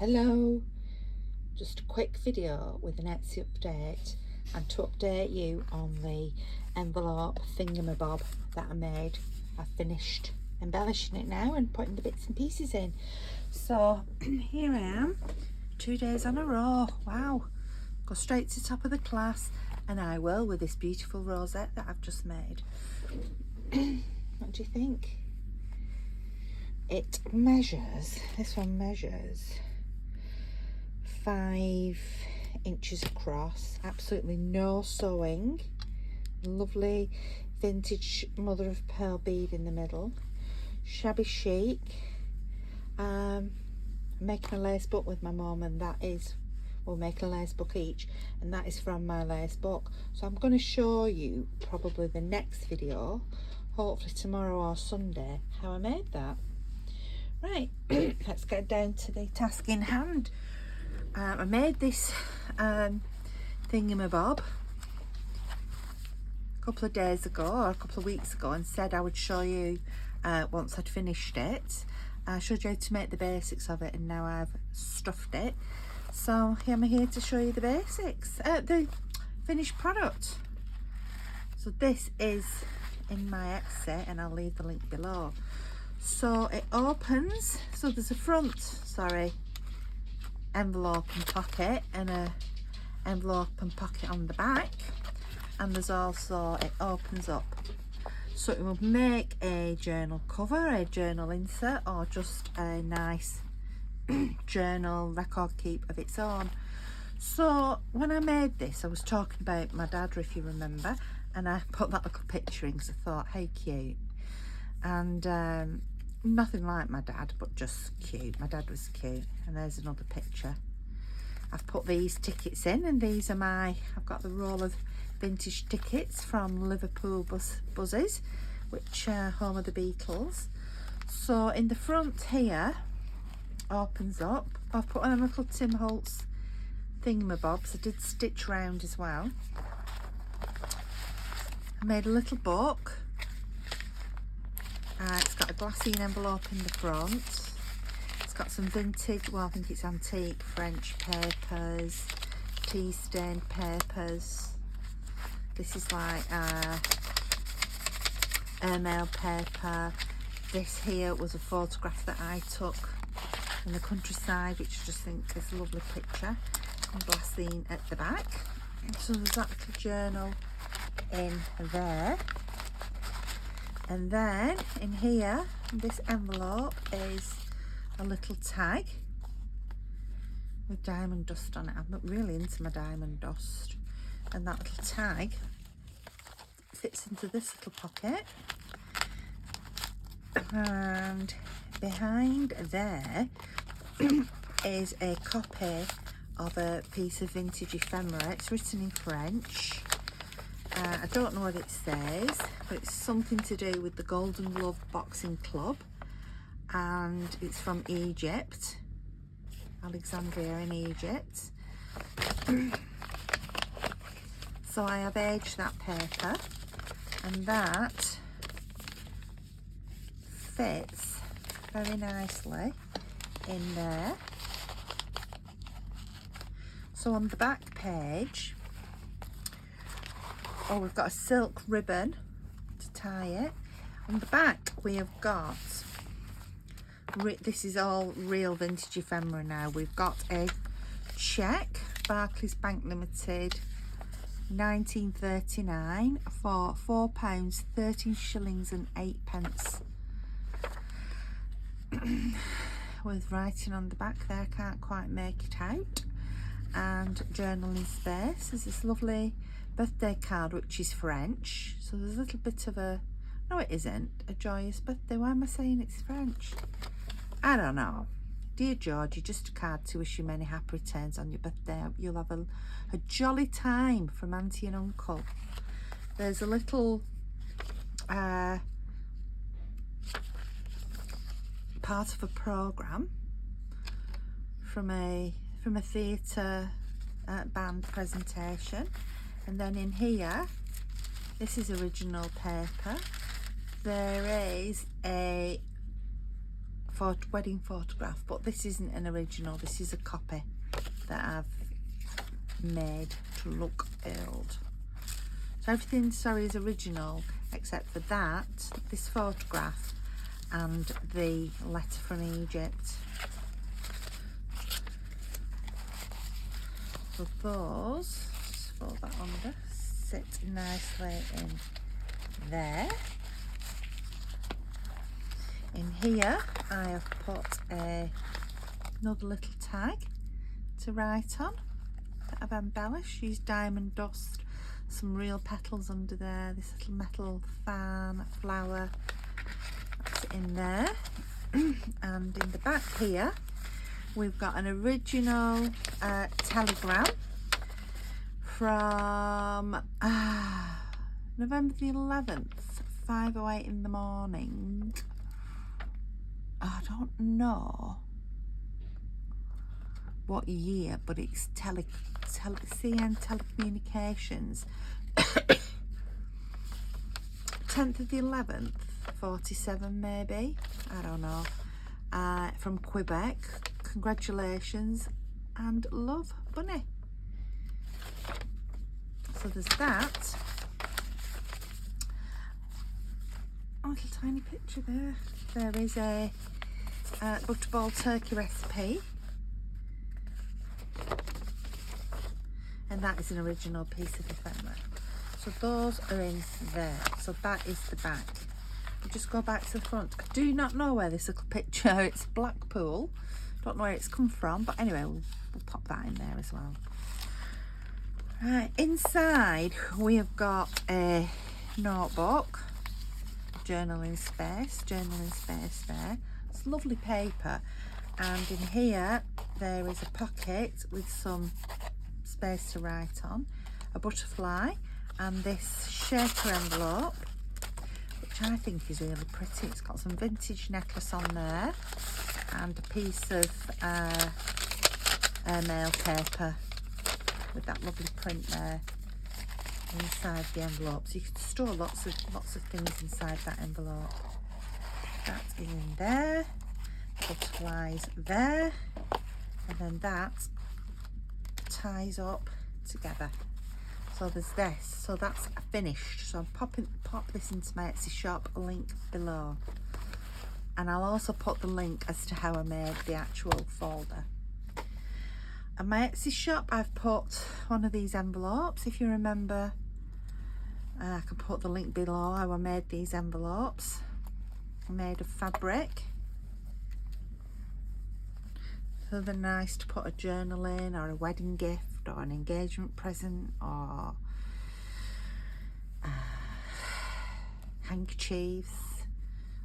Hello, just a quick video with an Etsy update and to update you on the envelope thingamabob that I made. I've finished embellishing it now and putting the bits and pieces in. So here I am, 2 days on a row. Wow, go straight to the top of the class, and I will, with this beautiful rosette that I've just made. What do you think? It measures, this one measures 5 inches across, absolutely no sewing, lovely vintage mother of pearl bead in the middle, shabby chic. Making a lace book with my mum, and that is, we'll make a lace book each, and that is from my lace book. So I'm going to show you probably the next video, hopefully tomorrow or Sunday, how I made that. Right, let's get down to the task in hand. I made this thingamabob a couple of days ago or a couple of weeks ago, and said I would show you once I'd finished it. I showed you how to make the basics of it, and now I've stuffed it. So I'm here to show you the basics, the finished product. So this is in my Etsy, and I'll leave the link below. So it opens, so there's a front, envelope and pocket, and a envelope and pocket on the back, and there's also, it opens up, so it will make a journal cover, a journal insert, or just a nice journal record keep of its own. So when I made this, I was talking about my dad, if you remember, and I put that little picture in because I thought, how cute. And nothing like my dad, but just cute. My dad was cute. And there's another picture. I've put these tickets in, and these are I've got the roll of vintage tickets from Liverpool Buzzes, which are home of the Beatles. So in the front here, opens up. I've put on a little Tim Holtz thingamabobs. I did stitch round as well. I made a little book. It's got a glassine envelope in the front. It's got some vintage, well, I think it's antique French papers, tea stained papers. This is like airmail paper. This here was a photograph that I took in the countryside, which I just think is a lovely picture. And glassine at the back. So there's that little journal in there. And then in here, this envelope is a little tag with diamond dust on it. I'm not really into my diamond dust. And that little tag fits into this little pocket. And behind there is a copy of a piece of vintage ephemera. It's written in French. I don't know what it says, but it's something to do with the Golden Glove Boxing Club, and it's from Egypt, Alexandria in Egypt. So I have aged that paper, and that fits very nicely in there. So on the back page, we've got a silk ribbon to tie it. On the back we have got, this is all real vintage ephemera now. We've got a cheque, Barclays Bank Limited, 1939, for £4, 13 shillings and 8 pence. With writing on the back there, I can't quite make it out. And journaling space. There's this lovely birthday card, which is French, so there's a little bit of a, no it isn't, a joyous birthday. Why am I saying it's French? I don't know. Dear Georgie, just a card to wish you many happy returns on your birthday. Hope you'll have a jolly time from Auntie and Uncle. There's a little part of a programme from a theatre band presentation. And then in here, this is original paper. There is a wedding photograph, but this isn't an original. This is a copy that I've made to look old. So everything, sorry, is original except for that, this photograph, and the letter from Egypt. So those, just fold that under, sit nicely in there. In here I have put another little tag to write on that I've embellished. Used diamond dust, some real petals under there, this little metal fan, flower, that's in there. And in the back here we've got an original telegram from November the 11th, 5:08 in the morning. I don't know what year, but it's CN Telecommunications. 10th of the 11th, 47 maybe, I don't know. From Quebec. Congratulations and love, Bunny. So there's that. A little tiny picture there. There is a butterball turkey recipe, and that is an original piece of ephemera. So those are in there. So that is the back. We'll just go back to the front. I do not know where this little picture, it's Blackpool. Don't know where it's come from, but anyway, we'll pop that in there as well. Right, inside we have got a notebook, journaling space there. It's lovely paper, and in here there is a pocket with some space to write on, a butterfly, and this shaker envelope, which I think is really pretty. It's got some vintage necklace on there and a piece of airmail paper with that lovely print there inside the envelope. So you can store lots of things inside that envelope. That is in there. Butterflies there, and then that ties up together. So there's this. So that's finished. So I'm pop this into my Etsy shop, link below. And I'll also put the link as to how I made the actual folder. And my Etsy shop, I've put one of these envelopes. If you remember, I can put the link below how I made these envelopes. Made of fabric. So they're nice to put a journal in, or a wedding gift, or an engagement present, or handkerchiefs,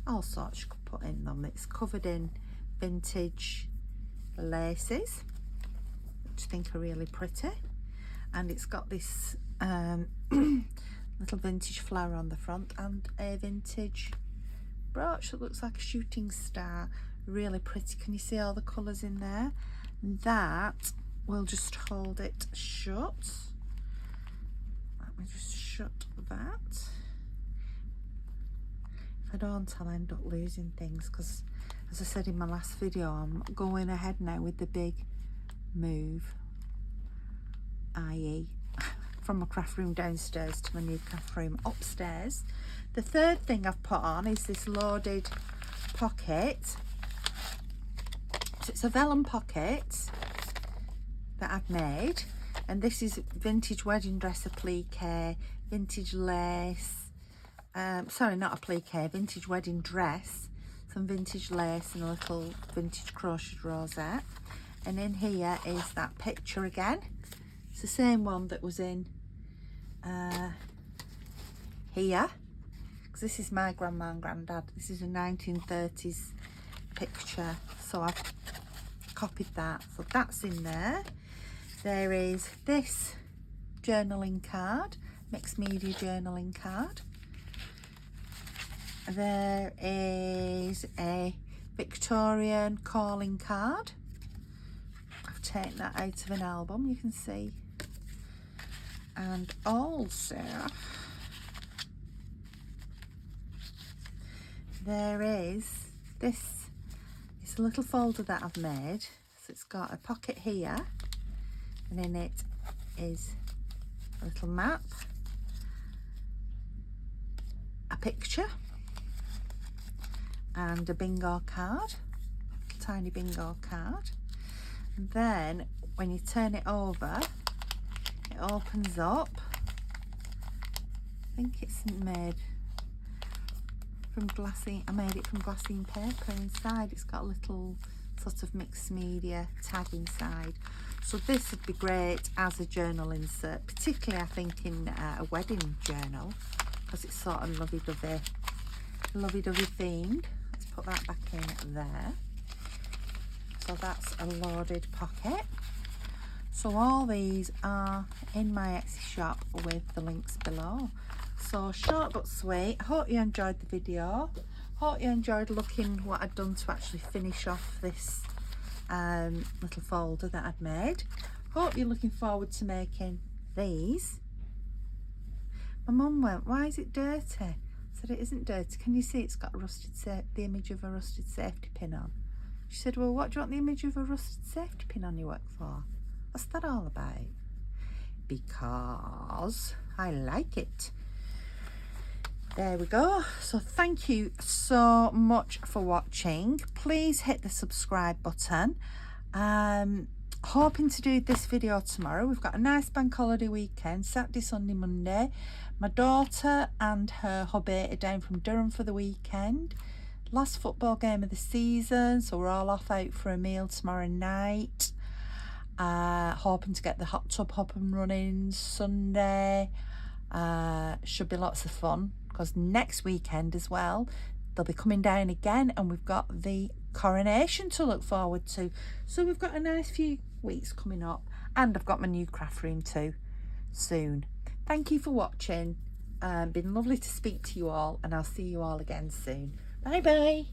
all sorts you could put in them. It's covered in vintage laces, which I think are really pretty, and it's got this little vintage flower on the front and a vintage brooch that looks like a shooting star. Really pretty. Can you see all the colours in there? And that will just hold it shut. Let me just shut that. If I don't, I'll end up losing things, because as I said in my last video, I'm going ahead now with the big move, i.e. from my craft room downstairs to my new craft room upstairs. The third thing I've put on is this loaded pocket. So it's a vellum pocket that I've made, and this is vintage wedding dress applique, vintage lace, sorry, not applique, vintage wedding dress, some vintage lace and a little vintage crocheted rosette. And in here is that picture again. It's the same one that was in here, because this is my grandma and granddad. This is a 1930s picture, so I've copied that. So that's in there. There is this journaling card, mixed media journaling card. There is a Victorian calling card. I've taken that out of an album, you can see. And also there is this a little folder that I've made. So it's got a pocket here, and in it is a little map, a picture, and a bingo card, a tiny bingo card. And then when you turn it over, it opens up. I think it's made from glassine. I made it from glassine paper. Inside it's got a little sort of mixed media tag inside. So this would be great as a journal insert, particularly I think in a wedding journal, because it's sort of lovey-dovey themed. Let's put that back in there. So that's a loaded pocket. So all these are in my Etsy shop with the links below. So short but sweet. Hope you enjoyed the video. Hope you enjoyed looking what I'd done to actually finish off this little folder that I'd made. Hope you're looking forward to making these. My mum went, "Why is it dirty?" I said, "It isn't dirty. Can you see it's got a the image of a rusted safety pin on?" She said, "Well, what do you want the image of a rusted safety pin on your work for?" What's that all about? Because I like it. There we go. So thank you so much for watching. Please hit the subscribe button. Hoping to do this video tomorrow. We've got a nice bank holiday weekend, Saturday, Sunday, Monday. My daughter and her hubby are down from Durham for the weekend. Last football game of the season, so we're all off out for a meal tomorrow night. Hoping to get the hot tub up and running Sunday. Should be lots of fun, because next weekend as well they'll be coming down again, and we've got the coronation to look forward to. So we've got a nice few weeks coming up, and I've got my new craft room too soon. Thank you for watching. Been lovely to speak to you all, and I'll see you all again soon. Bye bye.